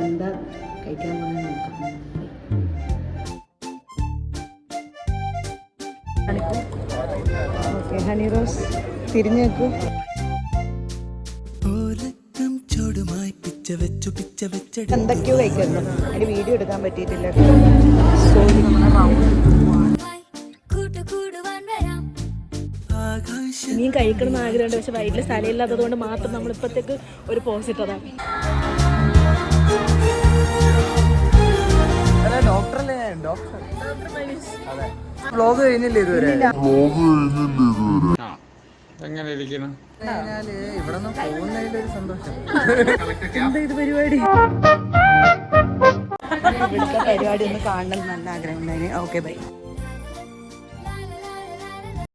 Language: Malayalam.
എന്താ കഴിക്കാൻ പോകുന്നത് നോക്കാം. ഓക്കെ, ഹണി റോസ് തിരിഞ്ഞു വെക്കൂ. എന്തൊക്കെയോ കഴിക്കുന്നു, അതിന് വീഡിയോ എടുക്കാൻ പറ്റിയിട്ടില്ല. സോറി, നമ്മുടെ റൗണ്ട് ഇനിയും കഴിക്കണം എന്ന് ആഗ്രഹമുണ്ട്. പക്ഷെ വയറ്റിൽ സ്ഥലമില്ലാത്തത് കൊണ്ട് മാത്രം നമ്മളിപ്പോഴത്തേക്ക് ഒരു പോസ് ഇട്ടതാണ്. വ്ലോഗ് കഴിഞ്ഞില്ലേ ഇതുവരെ? എങ്ങനെ ഇരിക്കണം? ഇവിടെ നിന്ന് പോകുന്നതിലൊരു സന്തോഷം. എന്താ ഇത് പരിപാടി? ഇവിടുത്തെ പരിപാടി ഒന്ന് കാണണം നല്ല ആഗ്രഹം ഉണ്ടായിരുന്നു. Okay, by.